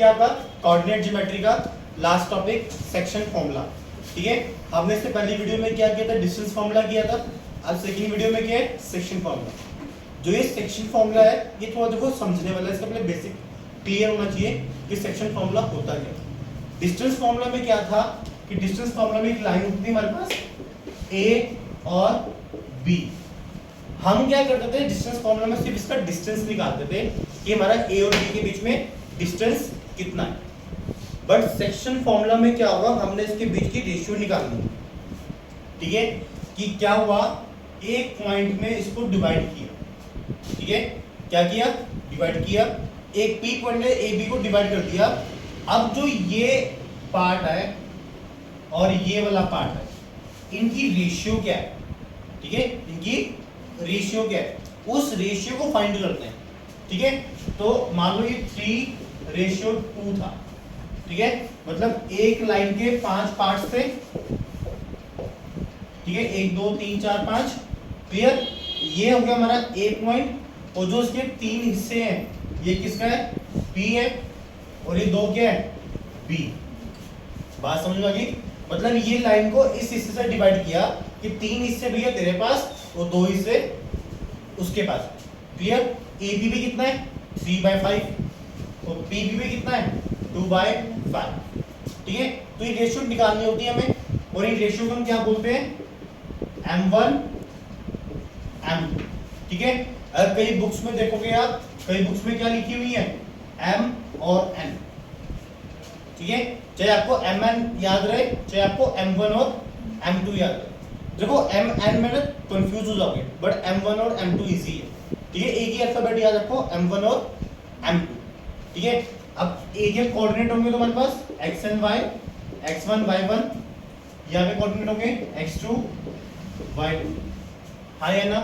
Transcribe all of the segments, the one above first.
क्या था coordinate geometry का लास्ट टॉपिक सेक्शन फॉर्मूला। ठीक है, हमने इससे पहली वीडियो में क्या किया था, डिस्टेंस फॉर्मूला किया था। अब सेकंड वीडियो में क्या है, सेक्शन फॉर्मूला। जो ये सेक्शन फॉर्मूला है ये थोड़ा देखो समझने वाला है, इसका पहले बेसिक क्लियर होना चाहिए कि सेक्शन फॉर्मूला होता क्या है। डिस्टेंस फॉर्मूला में क्या था कि डिस्टेंस फॉर्मूला में एक लाइन होती थी हमारे पास ए और बी। हम क्या करते थे डिस्टेंस फॉर्मूला में सिर्फ इसका डिस्टेंस निकालते थे कि हमारा ए और बी के बीच में डिस्टेंस कितना है। बट सेक्शन फॉर्मूला में क्या होगा, हमने इसके बीच की रेशियो निकालनी है। ठीक है, कि क्या हुआ, एक पॉइंट में इसको डिवाइड किया। ठीक है, क्या किया, डिवाइड किया, एक पी पॉइंट ने ए बी को डिवाइड कर दिया। अब जो ये पार्ट है और ये वाला पार्ट है, इनकी रेशियो क्या है। ठीक है, इनकी रेशियो क्या है, उस रेशियो को फाइंड करते हैं। ठीक है, तो मान लो ये 3:2 था। ठीक है, मतलब एक लाइन के 5 पार्ट्स थे। ठीक है, 1 2 3 4 5, क्लियर। ये हो गया हमारा ए पॉइंट और जो इसके 3 हिस्से हैं ये किसका है, बी है, और ये 2 क्या है, बी। बात समझ में आ गई। मतलब ये लाइन को इस हिस्से से डिवाइड किया कि 3 हिस्से भी है तेरे पास और 2 हिस्से उसके पास। क्लियर। ए बी भी कितना है, 3/5 और पी बी भी कितना है, 2/5। ठीक है, तो ये रेशियो निकालनी होती है हमें, और इन रेशियो को हम क्या बोलते हैं, M1 M2। ठीक है, अगर कई बुक्स में देखोगे आप, कई बुक्स में क्या लिखी हुई है, M और N। ठीक है, चाहे आपको MN याद रहे, चाहे आपको M1 और M2 याद रहे। देखो MN में ना कंफ्यूज हो जाओगे, बट M1 और M2 इजी है। ठीक है, एक ही अल्फाबेट याद रखो, M1 और M2। ठीक है, अब एक एक कोऑर्डिनेट होंगे तुम्हारे पास x and y, x1 y1, यहाँ पे कोऑर्डिनेट होंगे x2 y2। हाँ या ना।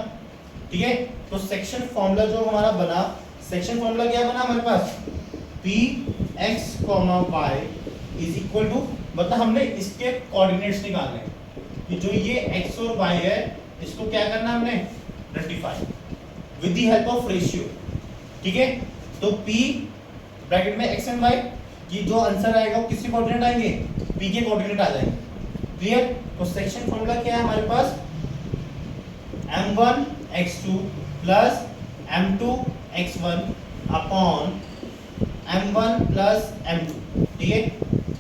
ठीक है, तो सेक्शन फॉर्मूला जो हमारा बना, सेक्शन फॉर्मूला क्या बना हमारे पास, px, y is equal to, मतलब हमने इसके कोऑर्डिनेट्स निकालने हैं कि जो ये x और y है इसको क्या करना है हमने, rectify with the help of ratio. ठीक है, तो p ब्रैकेट में x एंड y, ये जो आंसर आएगा वो किसके कोऑर्डिनेट आएंगे, p के कोऑर्डिनेट आ जाएंगे। क्लियर। तो सेक्शन फॉर्मूला क्या है हमारे पास, m1 x2 plus m2 x1 upon m1 plus m2। ठीक है,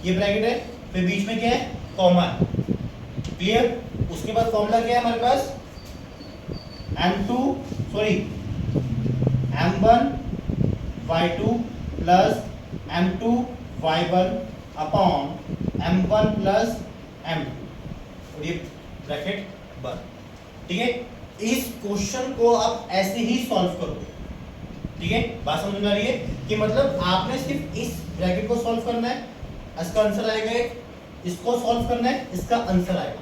ये ब्रैकेट है, फिर बीच में क्या है, कॉमा है। क्लियर। उसके बाद फॉर्मूला क्या है हमारे पास, m1 y2 plus m2 y1 upon m1 plus m2, और ये ब्रैकेट बंद। ठीक है, इस क्वेश्चन को आप ऐसे ही सॉल्व करोगे। ठीक है, बात समझ में आ रही है कि मतलब आपने सिर्फ इस ब्रैकेट को सॉल्व करना है, इसका आंसर आएगा एक, इसको सॉल्व करना है, इसका आंसर आएगा,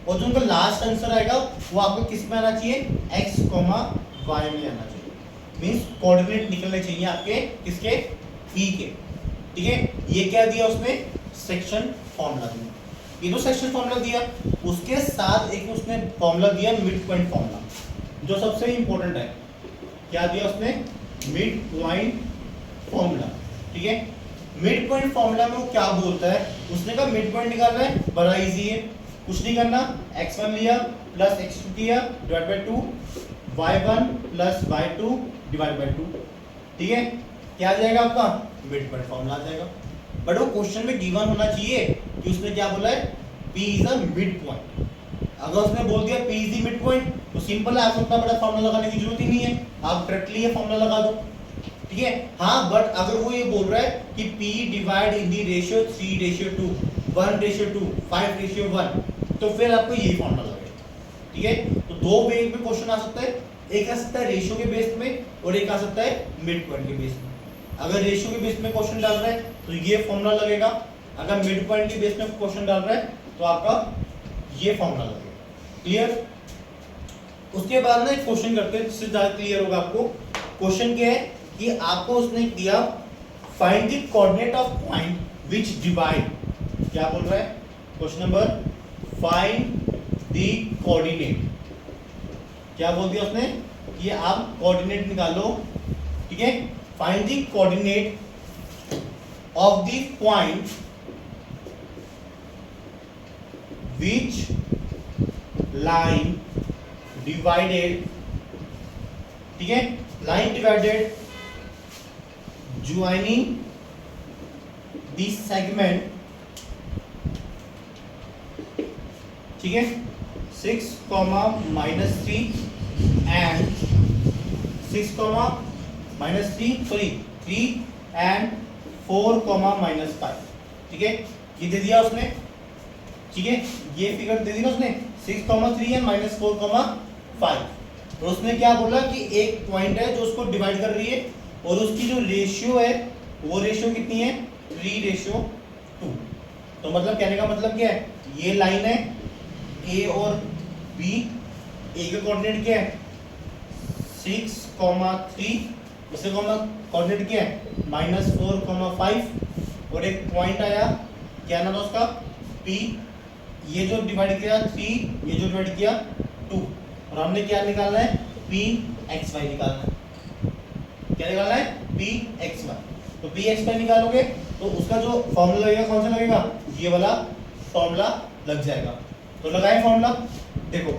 और जो उनका लास्ट आंसर आएगा वो आपको किस में आना चाहिए, x, y में आना चाहिए। मींस कोऑर्डिनेट निकलने चाहिए आपके किसके, p के। ठीक है, ये क्या दिया उसने, सेक्शन फॉर्मूला दिया। ये तो सेक्शन फॉर्मूला दिया, उसके साथ एक उसने फॉर्मूला दिया मिड पॉइंट फॉर्मूला, जो सबसे इंपॉर्टेंट है। क्या दिया उसने, मिड पॉइंट फॉर्मूला। ठीक है, मिड पॉइंट फॉर्मूला में वो क्या बोलता है, उसने कहा मिड पॉइंट निकालना है, बड़ा इजी है, कुछ नहीं करना, x1 लिया प्लस x2 किया divide by 2, y1 plus y2 divide by 2। ठीक है, क्या आ जाएगा आपका, मिड पॉइंट फॉर्मूला आ जाएगा। बट वो क्वेश्चन में गिवन होना चाहिए कि उसने क्या बोला है, P is a mid point. अगर उसने बोल दिया P is the mid point तो सिंपल है, आपको उतना बड़ा फॉर्मूला लगाने की जरूरत ही नहीं है, आप डायरेक्टली ये फॉर्मूला लगा दो। ठीक है, हाँ, बट अगर वो ये बोल रहा है कि P divide in the ratio 3:2, 1:2, 5:1, तो फिर आपको ये फॉर्मूला लगेगा। ठीक है, तो दो वे में क्वेश्चन आ सकता है, एक आ सकता है रेशियो के बेस में और एक आ सकता है मिड पॉइंट के बेस में। अगर रेशियो के बेस में क्वेश्चन डाल रहा है तो ये फॉर्मूला लगेगा, अगर मिड पॉइंट के बेस में क्वेश्चन डाल रहा है तो आपका ये फॉर्मूला लगेगा। क्लियर। उसके बाद ना एक क्वेश्चन करते हैं जिससे ज्यादा क्लियर होगा आपको। क्वेश्चन क्या है कि आपको उसने दिया find the coordinate of point which divide, क्या बोल रहा है question number, find the coordinate. क्या बोल दिया उसने, ये आप कोऑर्डिनेट निकालो। ठीक है, find the coordinate of the point which line divided, ठीक है, line divided joining the segment, ठीक है, 6, -3 and 6, -3 3 and 4, -5, ठीक है, ये दे दिया उसने, ठीक है, ये फिगर दे दी ना उसने 6, 3 एंड -4, 5। और उसने क्या बोला कि एक पॉइंट है जो उसको डिवाइड कर रही है और उसकी जो रेशियो है वो रेशियो कितनी है 3:2। तो मतलब कहने का मतलब क्या है, ये लाइन है ए और बी, ए का कोऑर्डिनेट क्या है 6, 3, इसका कोऑर्डिनेट क्या है -4, 5 और एक पॉइंट आया, क्या नाम है उसका P, ये जो डिवाइड किया 3, ये जो डिवाइड किया 2, और हमने क्या निकालना है Pxy निकालना है। क्या निकालना है Pxy। तो Pxy निकालोगे तो उसका जो फॉर्मूला लगेगा कौन सा लगेगा, ये वाला फॉर्मूला लग जाएगा। तो लगाए फॉर्मूला, देखो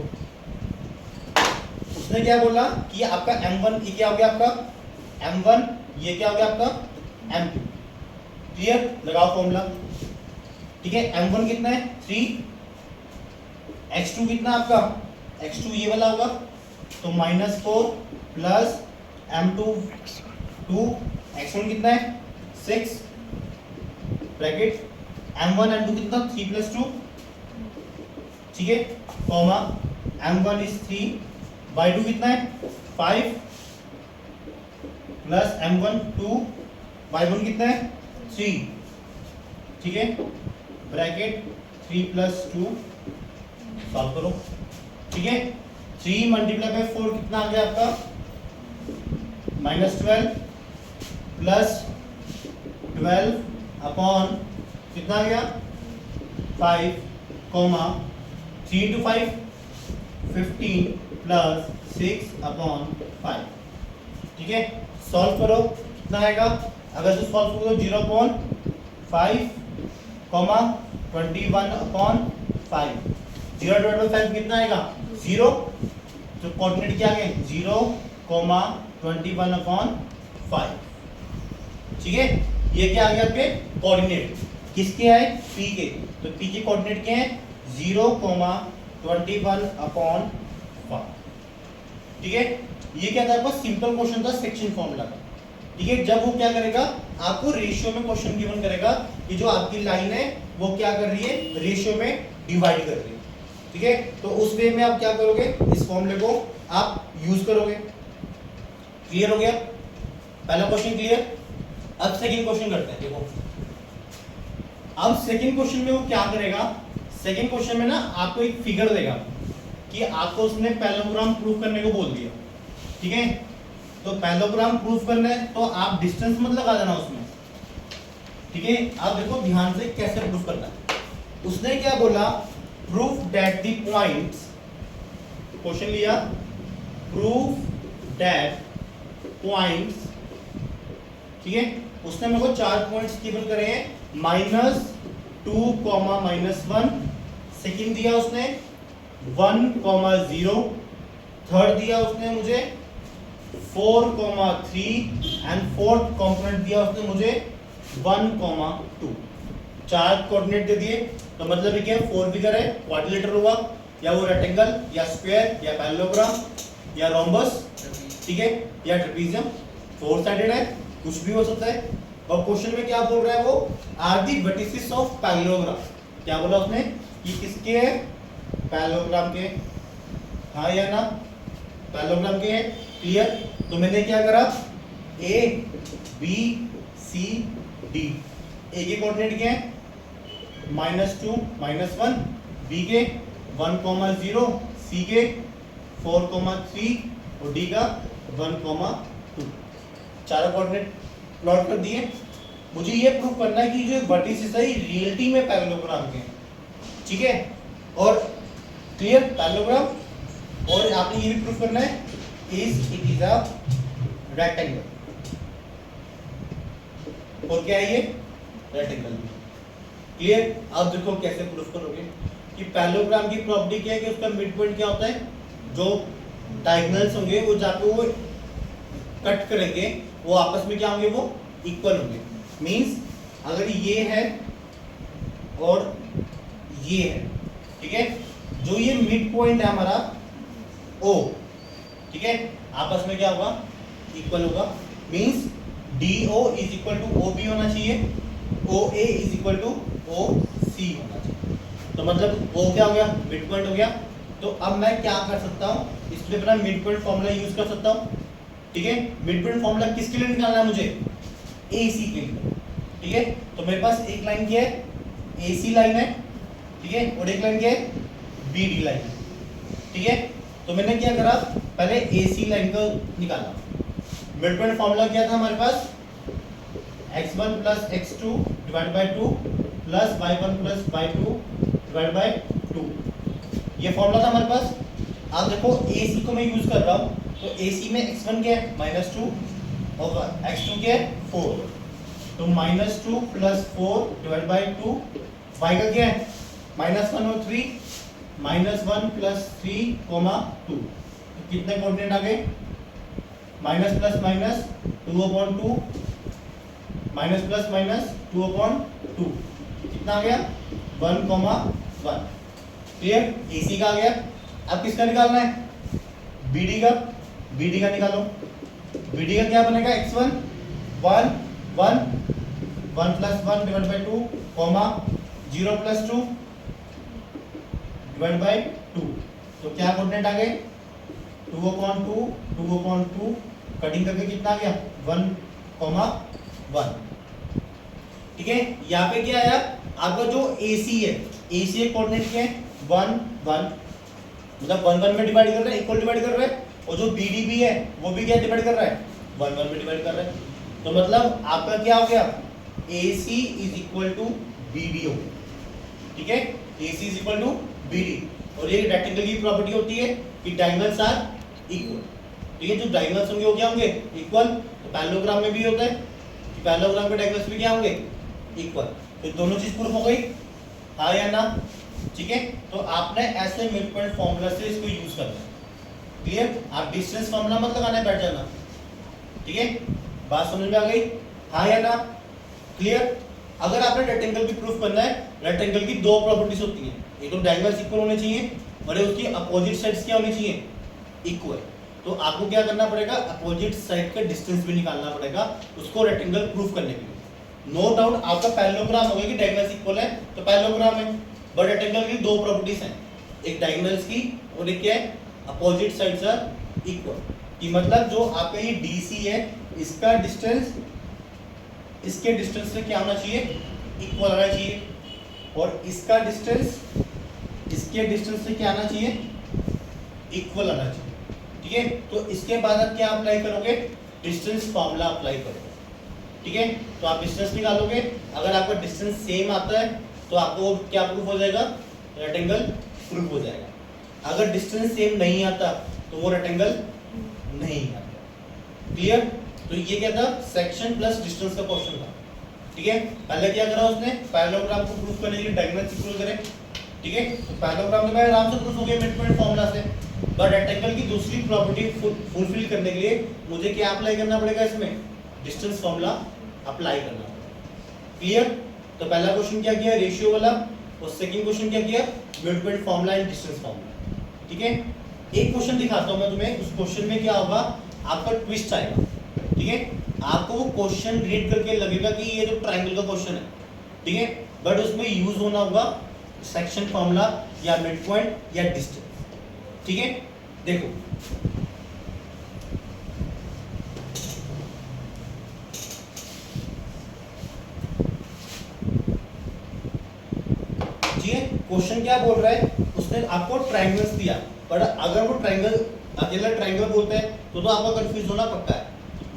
उसने क्या बोला कि आपका m1, ये क्या हो गया आपका m1, ये क्या हो गया आपका m2, क्लियर, लगाओ फॉर्मूला, ठीक है। m1 कितना है 3, x2 कितना आपका x2 ये वाला होगा तो -4 प्लस m2 2, x1 कितना है 6 ब्रैकेट m1 m2 कितना 3 + 2, ठीक है, कॉमा m1 इज 3, y2 कितना है 5 प्लस m1 2, y1 कितना है 3, ठीक है, ब्रैकेट 3 + 2, सॉल्व करो, ठीक है। 3 × 4 कितना आ गया आपका -12 प्लस 12 अपॉन कितना आ गया 5, 3 × 5 15 प्लस 6 अपॉन 5, ठीक है। सॉल्व करो कितना आएगा, अगर जो सॉल्व करो 0.5, 21/5, 0/5 कितना आएगा 0, तो कोऑर्डिनेट क्या आ गए 0, 21/5, ठीक है। ये क्या आ गया आपके कोऑर्डिनेट, किसके आए P के, तो P के कोऑर्डिनेट क्या है 0, 21/5, ठीक है। ये क्या था आपका सिंपल क्वेश्चन था सेक्शन फॉर्मूला का, ठीक है। जब वो क्या करेगा आपको रेशियो में क्वेश्चन गिवन करेगा कि जो आपकी लाइन है वो क्या कर रही है रेशियो में डिवाइड कर रही है, ठीक है। तो उस वे में आप क्या करोगे, इस फॉर्मूले को आप यूज करोगे। क्लियर हो गया पहला क्वेश्चन, क्लियर। अब सेकंड क्वेश्चन करते हैं, देखो अब सेकंड क्वेश्चन में वो क्या करेगा, सेकंड क्वेश्चन में ना आपको एक फिगर देगा कि आपको उसने पैरेललोग्राम प्रूफ करने को बोल दिया, ठीक है। तो पैरेललोग्राम प्रूफ करना है तो आप डिस्टेंस मत लगा देना उसमें, ठीक है। आप देखो ध्यान से कैसे प्रूफ करना है। उसने क्या बोला, proof that the points, question लिया प्रूफ दैट पॉइंट्स, ठीक है। उसने मेरे को 4 पॉइंट्स गिवन करे हैं, -2, -1, सेकंड दिया उसने 1, 0, थर्ड दिया उसने मुझे 4, 3 एंड फोर्थ कंपोनेंट दिया उसने मुझे 1, 2। 4 कोऑर्डिनेट दे दिए, तो मतलब ये क्या 4 फिगर है, क्वाड्रिलेटरल हुआ या वो रेक्टेंगल या स्क्वायर या पैरेललोग्राम या रोम्बस, ठीक है, या ट्रेपेजियम, 4 साइडेड है, कुछ भी हो सकता है। और क्वेश्चन में क्या बोल रहा है वो, are the vertices of parallelogram, क्या बोला उसने कि किसके है पैरेललोग्राम के, हाँ या ना, पैरेललोग्राम के है, क्लियर। तो मैंने क्या करा A B C D, A के कोऑर्डिनेट क्या है -2, -1, B के 1, 0, C के 4, 3 और D का 1, 2, चारों कोऑर्डिनेट प्लॉट कर दिए। मुझे ये प्रूव करना है कि जो वर्टिसेस है रियलिटी में पैरेललोग्राम के हैं, ठीक है, और क्लियर पैरेललोग्राम। और आपने ये भी प्रूव करना है इट इज अ रेक्टेंगल, और क्या है ये रेक्टेंगल भी। क्लियर? अब देखो कैसे प्रूफ करोगे कि पैरेललोग्राम की प्रॉपर्टी क्या है कि उसका मिड पॉइंट क्या होता है, जो डायगोनल्स होंगे वो जाके वो कट करेंगे, वो आपस में क्या होंगे, वो इक्वल होंगे। मींस अगर ये है और ये है, ठीक है, जो ये मिड पॉइंट है हमारा ओ, ठीक है, आपस में क्या होगा, इक्वल होगा। Means DO is equal to OB होना चाहिए, OA is equal to OC होना चाहिए। तो मतलब O क्या हो गया, मिड पॉइंट हो गया। तो अब मैं क्या कर सकता हूँ, इसलिए अपना मिड पॉइंट फॉर्मूला यूज कर सकता हूँ, ठीक है। मिड पॉइंट फॉर्मूला किसके लिए निकालना है मुझे, AC के लिए, ठीक है। तो मेरे पास एक लाइन क्या है, AC लाइन है, ठीक है, और एक लाइन क्या है, BD लाइन है, ठीक है। तो मैंने क्या करा, पहले AC लाइन को निकाला। मिड पॉइंट फॉर्मूला क्या था हमारे पास, x1 plus x2 divide by 2 plus y1 plus y2 divide by 2, ये फॉर्मूला था हमारे पास। आप देखो AC को मैं यूज कर रहा हूँ, तो AC में x1 क्या है, -2 और x2 क्या है, 4, तो -2 प्लस 4 डिवाइड बाय 2, y का क्या है, -1 और 3, -1 प्लस 3 2, तो कितने कोऑर्डिनेट आ गए, minus plus minus 2/2, minus plus minus 2/2, कितना आ गया, 1,1। क्लियर? AC का आ गया। अब किसका निकालना है, BD का। BD का निकालो। BD का क्या बनेगा, x1 1 1 1 plus 1 divide by 2 0 plus 2 divide by 2, तो क्या कोऑर्डिनेट आ गए, 2/2 2/2, कटिंग करके कितना आ गया, 1,1। ठीक है, यहाँ पे क्या आया, आपका जो AC है, AC एक कोऑर्डिनेट क्या है, 1 1, मतलब 1 1 में डिवाइड कर रहा है, इक्वल डिवाइड कर रहा है, और जो BD भी है वो भी क्या डिवाइड कर रहा है, 1 1 में डिवाइड कर रहा है। तो मतलब आपका क्या हो गया, AC is equal to BD हो, ठीक है, AC is equal to BD। और ये रेक्टेंगल की प्रॉपर्टी होती है कि डायगोनल्स आर इक्वल, ठीक है, जो डायगोनल्स होंगे वो क्या होंगे, इक्वल। तो पैरेललोग्राम में भी होता है कि पैरेललोग्राम के डायगोनल्स भी क्या होंगे, इक्वल। तो दोनों चीज प्रूफ हो गई, हाँ या ना, ठीक है। तो आपने ऐसे मिड पॉइंट फॉर्मूला से इसको यूज करना है। क्लियर? आप डिस्टेंस फॉर्मूला मत लगाने बैठ जाना, ठीक है, बात समझ में आ गई, हाँ या ना, क्लियर। अगर आपने रेक्टेंगल की प्रूफ करना है, रेक्टेंगल की दो प्रॉपर्टीज होती हैं, एक तो डायगोनल्स इक्वल होने चाहिए और उसकी अपोजिट साइड्स क्या होनी चाहिए, इक्वल। तो आपको क्या करना पड़ेगा, अपोजिट साइड का डिस्टेंस भी निकालना पड़ेगा उसको रेक्टेंगल प्रूफ करने के लिए। नो डाउट आपका पैरेललोग्राम होगा कि डायगोनल्स इक्वल है तो पैरेललोग्राम है, बट रेक्टेंगल की दो प्रॉपर्टीज हैं, एक डायगोनल्स की और एक क्या है, अपोजिट साइड्स आर इक्वल। कि मतलब जो आपका ये DC है, इसका डिस्टेंस इसके डिस्टेंस से क्या होना चाहिए, इक्वल होना चाहिए, और इसका डिस्टेंस इसके डिस्टेंस से क्या आना चाहिए, इक्वल आना चाहिए, ठीक है। तो इसके बाद आप क्या अप्लाई करोगे, डिस्टेंस फॉर्मूला अप्लाई करोगे, ठीक है। तो आप डिस्टेंस निकालोगे, अगर आपका डिस्टेंस सेम आता है तो आपको क्या प्रूफ हो जाएगा, रेक्टेंगल प्रूफ हो जाएगा। अगर डिस्टेंस सेम नहीं आता तो वो रेक्टेंगल नहीं आता। क्लियर? तो ये क्या था, सेक्शन प्लस डिस्टेंस का क्वेश्चन था, ठीक है। पहले क्या करा उसने, पैरेललोग्राम को प्रूफ करने के लिए डायगोनल्स इक्वल करे, ठीक है। तो पैरेललोग्राम में आराम से प्रूफ हो गया मिड पॉइंट फॉर्मूला से। बट रेक्टेंगल की दूसरी प्रॉपर्टी फुलफिल करने के लिए मुझे क्या अप्लाई करना पड़ेगा, इसमें डिस्टेंस फॉर्मूला अप्लाई करना पड़ेगा। क्लियर? तो पहला क्वेश्चन क्या किया, रेशियो वाला, और सेकंड क्वेश्चन क्या किया, mid point formula and distance formula, ठीक है। एक क्वेश्चन दिखाता हूं मैं तुम्हें, उस क्वेश्चन में क्या होगा, आपका ट्विस्ट आएगा, ठीक है। आपको वो क्वेश्चन रीड करके लगेगा कि ये जो ट्रायंगल का क्वेश्चन है, ठीक है, बट उसमें यूज होना होगा सेक्शन फॉर्मूला या मिड पॉइंट या डिस्टेंस, ठीक है। देखो ठीक है, क्वेश्चन क्या बोल रहा है, उसने आपको ट्रायंगल्स दिया, पर अगर वो ट्रायंगल अकेला ट्रायंगल बोलते हैं तो आपका कंफ्यूज होना पक्का है।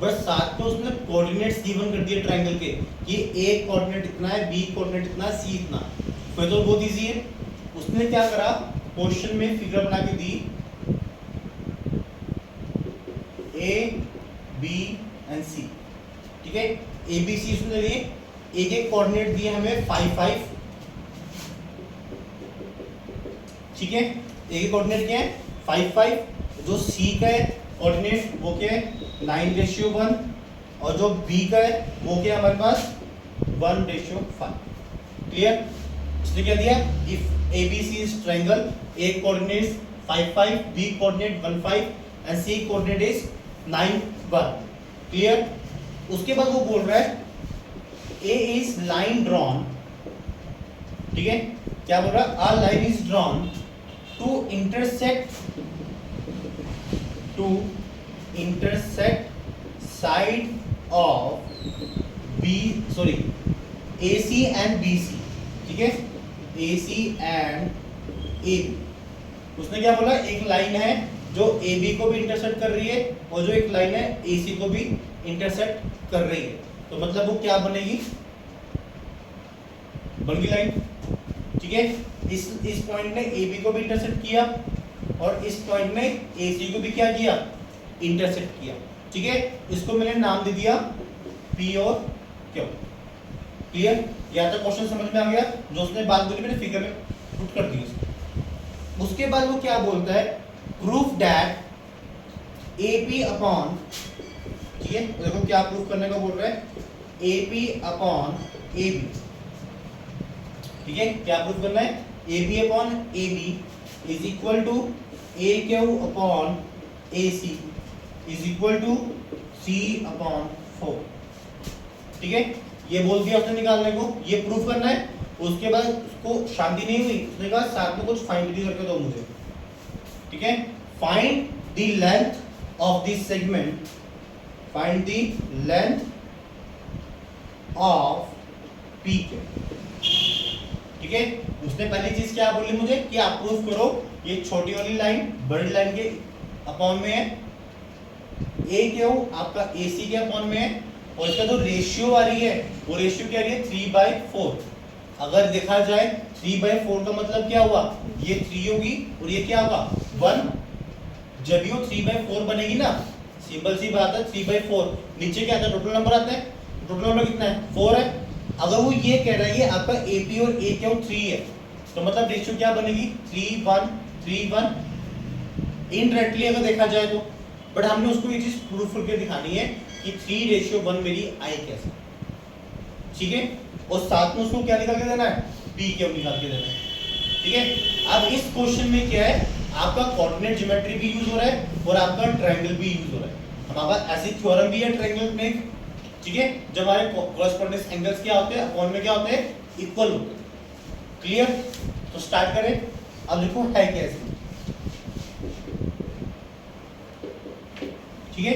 बस साथ में उसने कोऑर्डिनेट्स गिवन कर दिए ट्रायंगल के कि A कोऑर्डिनेट इतना है, B कोऑर्डिनेट इतना है, C इतना, फिर तो बहुत इजी है। उसने क्या करा, क्वेश्चन में फिगर बना के दी A B and C, ठीक है, ABC उसने लिए एक एक कोऑर्डिनेट दिए हमें 5 5, ठीक है, एक एक कोऑर्डिनेट क्या है 5 5। जो सी का है कोऑर्डिनेट वो क्या है 9:1, और जो बी का है वो क्या है हमारे पास 1:5। क्लियर? इसने क्या दिया, if ABC is triangle, A coordinate 5 5, B coordinate 1 5 and C coordinate is 9 1। Clear? उसके बाद वो बोल रहा है ए इज लाइन ड्रॉन, ठीक है, क्या बोल रहा है, a line is drawn to intersect side of AC and BC, ठीक है, AC एंड AB। उसने क्या बोला, एक लाइन है जो AB को भी इंटरसेक्ट कर रही है और जो एक लाइन है AC को भी इंटरसेक्ट कर रही है, तो मतलब वो क्या बनेगी, बन गई लाइन, ठीक है। इस पॉइंट ने AB को भी इंटरसेक्ट किया और इस पॉइंट ने AC को भी क्या किया, इंटरसेक्ट किया, ठीक है। इसको मैंने नाम दे दिया P और Q। क्लियर? या तो क्वेश्चन समझ में आ गया, जो उसने बात बोली मैंने फिगर में पुट कर दी उसको। उसके बाद वो क्या बोलता है, प्रूफ दैट AP अपॉन, ठीक है, देखो क्या प्रूफ करने का बोल रहा है, AP अपॉन AB, ठीक है, क्या प्रूफ करना है, AB upon AB is equal to AQ upon AC is equal to C upon 4, ठीक है। ये बोल दिया उसने निकालने को, ये प्रूफ करना है। उसके बाद उसको शांति नहीं हुई, उसने कहा साथ में कुछ फाइंड भी करके दो मुझे, ठीक है। Find the length of this segment, find the length of PQ, ठीक है। उसने पहली चीज क्या बोली मुझे कि आप प्रूफ करो ये छोटी वाली लाइन बड़ी लाइन के अपॉन में है, AQ आपका AC के अपॉन में है, और इसका जो रेशियो आ रही है वो रेशियो क्या आ रही है 3/4। अगर देखा जाए 3/4 का मतलब क्या हुआ, ये 3 होगी और ये क्या होगा 1। जब ये 3/4 बनेगी ना, सिंपल सी बात है 3/4, नीचे क्या आता है टोटल नंबर आता है, टोटल नंबर कितना है 4 है। अगर वो ये कह रहा है आपका AP और AQ 3 है, तो मतलब रेशियो क्या बनेगी 3 1 3 1 इनडायरेक्टली अगर देखा जाए तो। बट हमने उसको ये चीज प्रूफ करके दिखानी है कि 3:1 मेरी आई कैसे, ठीक है। और साथ में उसको क्या निकाल के देना है, PQ निकाल के देना है, ठीक है। अब इस क्वेश्चन में क्या है, आपका कोऑर्डिनेट ज्योमेट्री भी यूज हो रहा है और आपका ट्रायंगल भी यूज हो रहा है। हमारा ऐसी थ्योरम भी है ट्रायंगल में, ठीक है, जब हमारे कॉरेस्पॉन्डेंस एंगल्स क्या होते हैं अपॉन में क्या होते हैं, इक्वल होते हैं। क्लियर? तो स्टार्ट करें। अब देखो है कैसे, ठीक है,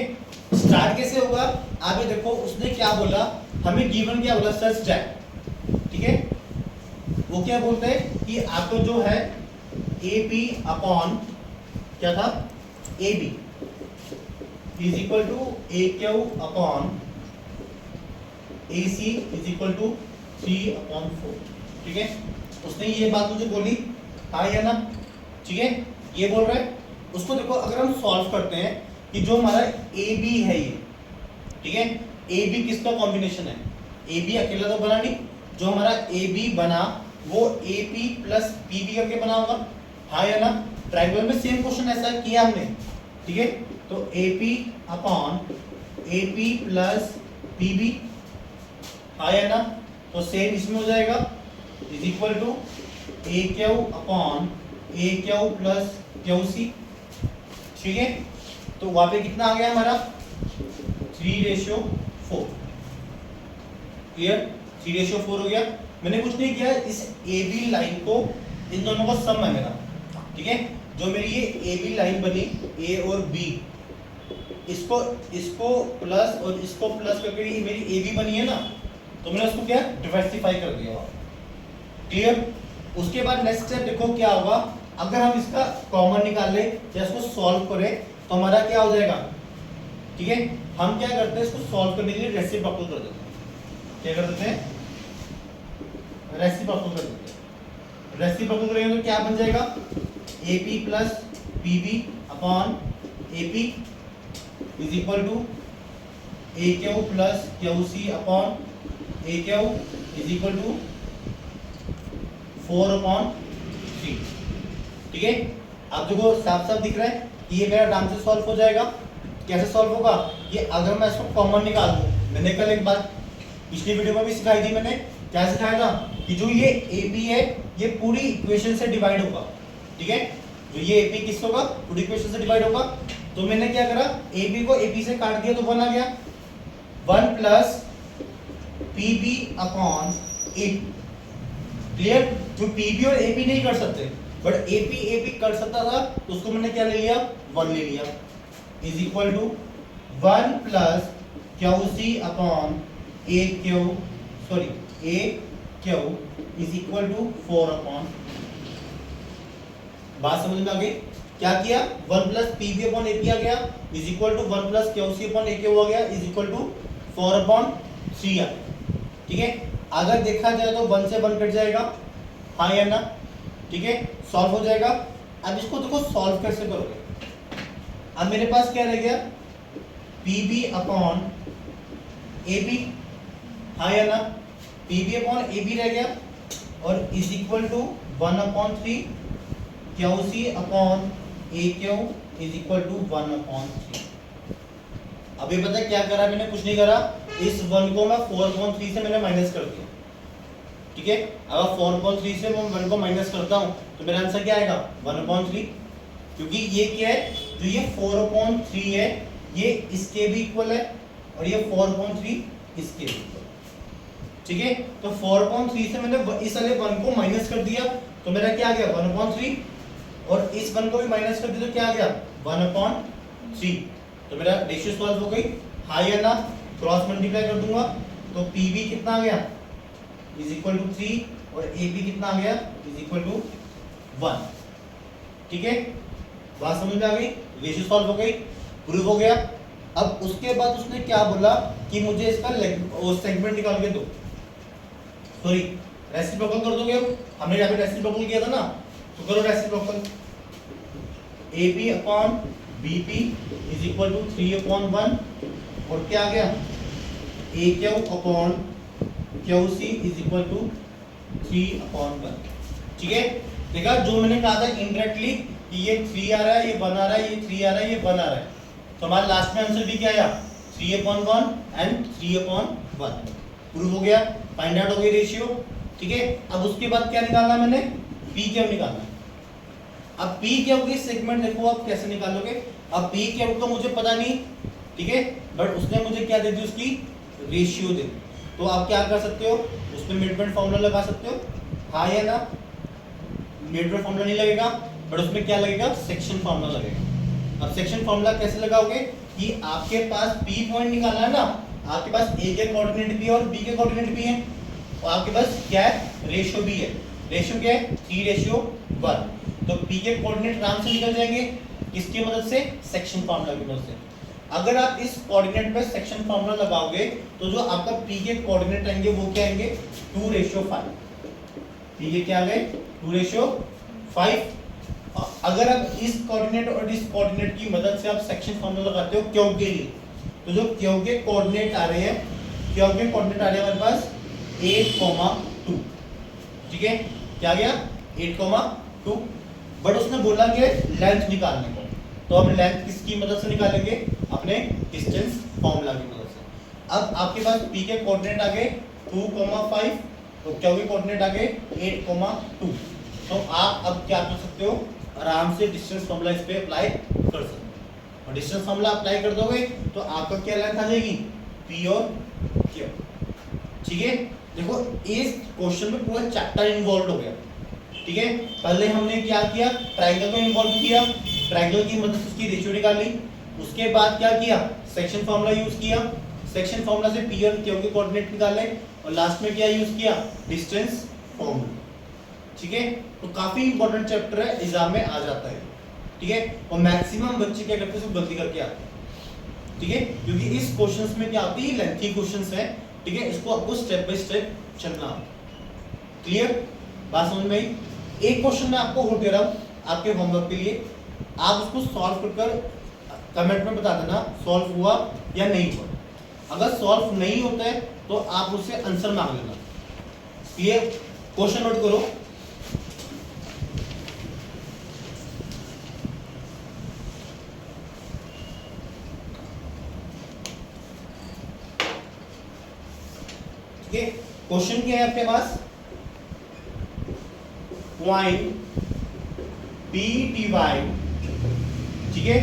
स्टार्ट कैसे होगा, आप ये देखो उसने क्या बोला, हमें गिवन क्या बोला, सच दैट, ठीक है। वो क्या बोलते हैं कि आपको जो है AP अपॉन क्या था AB is equal to AQ upon AC is equal to 3/4, ठीक है। उसने ये बात मुझे बोली, हाँ या ना, ठीक है, ये बोल रहा है। उसको देखो अगर हम सॉल्व करते हैं कि जो हमारा AB है ये, ठीक है, AB किसका कॉम्बिनेशन है, AB अकेला तो बना नहीं, जो हमारा AB बना वो AP प्लस PB करके बना होगा, हाँ या ना। ट्रायंगल में सेम क्वेश्चन ऐसा किया हमने, ठीक है, तो AP upon AP plus PB, हाँ या ना, तो सेम इसमें हो जाएगा is equal to AQ upon AQ plus QC, ठीक है। तो वहां पे कितना आ गया हमारा 3:4, क्लियर, 3:4 हो गया। मैंने कुछ नहीं किया, इस AB लाइन को इन दोनों का सम है मेरा, ठीक है। जो मेरी ये AB लाइन बनी A और B, इसको प्लस और इसको प्लस करके ये मेरी AB बनी है ना, तो मैंने उसको क्या डिवाइसिफाई कर दिया, क्लियर। उसके बाद नेक्स्ट स्टेप देखो क्या होगा, अगर हम इसका कॉमन निकाल ले या इसको सॉल्व करें तो हमारा क्या हो जाएगा, ठीक है। हम क्या करते हैं, इसको सॉल्व करने के लिए रेसिप्रोकल कर देते हैं, क्या कर देते हैं, रेसिप्रोकल कर देते हैं। रेसिप्रोकल करेंगे तो क्या बन जाएगा, AP plus PB upon AP is equal to AQ plus QC upon A Q is equal to 4/3। ठीक है, अब देखो साफ साफ दिख रहा है कि ये मेरा आराम से सॉल्व हो जाएगा। कैसे सॉल्व होगा, ये अगर मैं इसको कॉमन निकाल दूं, मैंने कल एक बात पिछली वीडियो में भी सिखाई थी, मैंने क्या सिखाया था कि जो ये AP है ये पूरी इक्वेशन से डिवाइड होगा। ठीक है, जो ये AP किस होगा, पूरी इक्वेशन से डिवाइड होगा। तो मैंने क्या करा, AP को AP से काट दिया तो 1 आ गया, 1 plus PB upon AP। Clear, जो PB और AP नहीं कर सकते बट AP कर सकता था, तो उसको मैंने क्या ले लिया, 1 ले लिया, is equal to 1 plus QC upon AQ is equal to 4/। बात समझ में आ गई, क्या किया, 1 प्लस PB अपॉन AP आ गया is equal to 1 plus QC upon AQ हो गया इज इक्वल टू 4/3 आ। ठीक है, अगर देखा जाए तो 1 से 1 कट जाएगा, हाँ या ना। ठीक है, सॉल्व हो जाएगा। अब इसको देखो सॉल्व कैसे करोगे। अब मेरे पास क्या रह गया, PB अपॉन AB, हाँ या ना, PB अपॉन AB रह गया और is equal to 1/3 QC upon AQ is equal to 1/3। अभी पता है क्या करा मैंने, कुछ नहीं करा, इस 1 को मैं 4/3 से मैंने माइनस कर दिया। ठीक है, अगर 4/3 से मैं 1 को माइनस करता हूं तो मेरा आंसर क्या आएगा, 1/3, क्योंकि ये क्या है, जो ये 4/3 है ये इसके भी इक्वल है और ये 4/3 इसके भी इक्वल। ठीक है, तो 4/3 से मैंने इस वाले 1 को माइनस कर दिया तो मेरा क्या आ गया, 1/3, और इस 1 को भी माइनस कर दिया तो क्या आ गया, 1/3। तो मेरा रेशियो सॉल्व हो गई, हाँ या ना। क्रॉस मल्टीप्लाई कर दूंगा तो PB कितना आ गया, इज इक्वल टू 3 और AB कितना आ गया, इज इक्वल टू 1। ठीक है, बात समझ में आ गई, रेशियो सॉल्व हो गई, प्रूव हो गया। अब उसके बाद उसने क्या बोला कि मुझे इसका सेगमेंट निकाल के दो, सॉरी रेसिप्रोकल कर दोगे। हमने यहाँ पे रेसिप्रोकल किया था ना, तो करो reciprocal. AB upon BP is equal to 3/1 और क्या आ गया, AQ upon QC is equal to 3/1। ठीक है, देखा जो मैंने कहा था इनडायरेक्टली कि ये 3 आ रहा है, ये 1 आ रहा है, ये 3 आ रहा है, ये 1 आ रहा है, तो हमारा लास्ट में आंसर भी क्या आया, 3/1 एंड 3/1। प्रूव हो गया, फाइंड आउट हो गई रेशियो। ठीक है, अब उसके बाद क्या निकालना मैंने, PQ निकालना। अब PQ की सेगमेंट देखो आप कैसे निकालोगे। अब PQ तो मुझे पता नहीं, ठीक है, बट उसने मुझे क्या दे दी, उसकी रेशियो दे दी। तो आप क्या कर सकते हो, उसमें मिड पॉइंट फॉर्मूला लगा सकते हो, हाँ या ना। मिड पॉइंट फॉर्मूला नहीं लगेगा बट उसमें क्या लगेगा, सेक्शन फॉर्मूला लगेगा। अब सेक्शन फॉर्मूला कैसे लगाओगे कि आपके पास P पॉइंट निकालना है ना, आपके पास A के कोऑर्डिनेट भी है और B के कोऑर्डिनेट भी है, और आपके पास क्या है, रेशियो भी है। रेशियो क्या है, 3:1। तो P के कोऑर्डिनेट आराम से निकल जाएंगे, किसकी मदद से, सेक्शन फार्मूला की मदद से। अगर आप इस कोऑर्डिनेट पे सेक्शन फार्मूला लगाओगे तो जो आपका P के कोऑर्डिनेट आएंगे वो क्या आएंगे, 2:5। P के क्या आ गए, 2:5। अगर आप इस कोऑर्डिनेट और इस कोऑर्डिनेट की मदद से आप सेक्शन फार्मूला लगाते हो क्यों के लिए, तो जो क्यों के कोऑर्डिनेट आ रहे हैं, क्यों के कोऑर्डिनेट आ रहे हैं हमारे पास 8,2। ठीक है, क्या गया, 8,2, बट उसने बोला कि लेंथ निकालने को, तो हम लेंथ किसकी मदद से निकालेंगे, अपने डिस्टेंस फार्मूला की मदद से। अब आपके पास P के कोऑर्डिनेट आ गए 2,5, तो क्या के कोऑर्डिनेट आ गए 8,2। तो आप अब क्या कर सकते हो, आराम से डिस्टेंस फार्मूला इस पे अप्लाई कर सकते हो, और डिस्टेंस फार्मूला अप्लाई कर दोगे तो आपका क्या लेंथ आ जाएगी, P और Q। ठीक है, देखो इस क्वेश्चन में पूरा चैप्टर इन्वॉल्व हो गया। ठीक है, पहले हमने क्या किया, ट्रायंगल को इन्वॉल्व किया, ट्रायंगल की मदद से उसकी रेशियो निकाली। उसके बाद क्या किया, सेक्शन फार्मूला यूज किया, सेक्शन फार्मूला से P और Q के कोऑर्डिनेट निकाले, और लास्ट में क्या यूज किया, डिस्टेंस फार्मूला। ठीक है, तो काफी इंपॉर्टेंट चैप्टर है, एग्जाम में आ जाता है। ठीक है, और मैक्सिमम बच्चे क्या करते हैं, सब गलती करके आते हैं। ठीक है, क्योंकि इस क्वेश्चंस में क्या आती है, लेंथी क्वेश्चंस है। ठीक है, इसको आपको स्टेप बाय स्टेप चलना। क्लियर, बात समझ में आई। एक क्वेश्चन मैं आपको हो दे रहा हूं आपके होमवर्क के लिए, आप उसको सॉल्व कर कमेंट में बता देना सॉल्व हुआ या नहीं हुआ। अगर सॉल्व नहीं होता है तो आप उससे आंसर मांग लेना। क्लियर? क्वेश्चन नोट करो। ठीक है, क्वेश्चन क्या है आपके पास? पॉइंट P डिवाइड, ठीक है,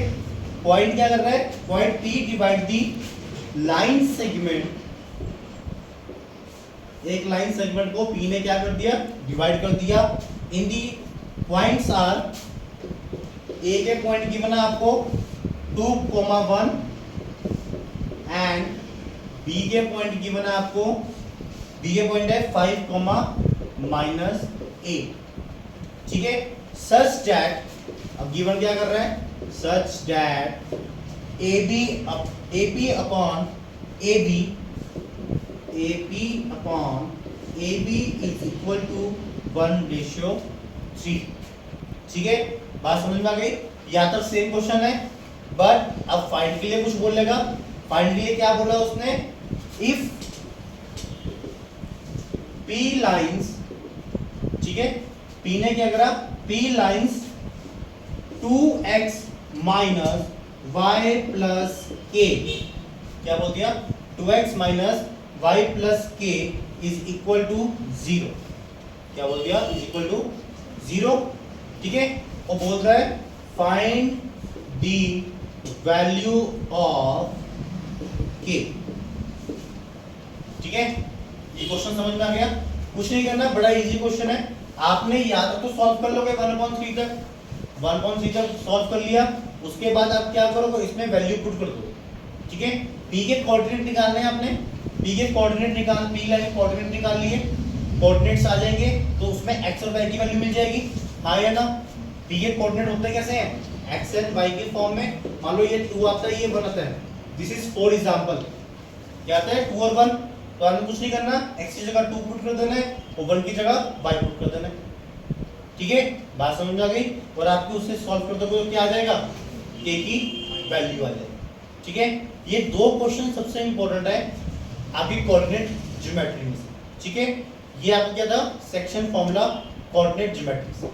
पॉइंट क्या कर रहा है? पॉइंट P डिवाइड दी लाइन सेगमेंट, एक लाइन सेगमेंट को P ने क्या कर दिया? डिवाइड कर दिया। इन दी पॉइंट्स आर, ए के पॉइंट गिवन है आपको 2,1 एंड बी के पॉइंट गिवन है आपको, बी के पॉइंट है 5,-8। ठीक है, सच दैट, अब गिवन क्या कर रहा है? Such that AP upon AB is equal to 1:3। ठीक है, बात समझ में आ गई? या तो सेम क्वेश्चन है, बट अब फाइंड के लिए कुछ बोलेगा। फाइंड के लिए क्या बोला उसने? इफ P लाइंस, ठीक है, P ने क्या करा? P lines 2x minus y plus k, क्या बोल दिया? 2x minus y plus k is equal to 0। क्या बोल दिया? Is equal to 0। ठीक है, और बोल रहा है find the value of k। ठीक है, ये क्वेश्चन समझ में आ गया? कुछ नहीं करना, बड़ा इजी क्वेश्चन है। आपने या तो सॉल्व कर लोगे 1/3 तक, 1/3 तक सॉल्व कर लिया, उसके बाद आप क्या करोगे? इसमें वैल्यू पुट कर दो। ठीक है, p के कोऑर्डिनेट निकालने हैं आपने, p के कोऑर्डिनेट निकाल, p लाइन कोऑर्डिनेट निकाल लिए, कोऑर्डिनेट्स आ जाएंगे तो उसमें x और y की वैल्यू मिल जाएगी। हाँ या ना? p के कोऑर्डिनेट होते कैसे हैं? x एंड y के फॉर्म में। मान लो ये 2 आता है, ये 1 आता है। दिस इज फॉर एग्जांपल, क्या आता है? 2 और 1। तो आपने कुछ नहीं करना, x की जगह 2 पुट कर देना है और 1 की जगह y पुट कर देना है। ठीक है, बात समझ में आ गई? और आपको उससे सॉल्व कर दोगे तो क्या आ जाएगा? k की वैल्यू आ जाएगी। ठीक है, ये 2 क्वेश्चन सबसे इंपॉर्टेंट है आपकी कोऑर्डिनेट ज्योमेट्री में। ठीक है, ये आपका क्या था? सेक्शन फॉर्मूला कोऑर्डिनेट ज्योमेट्री से।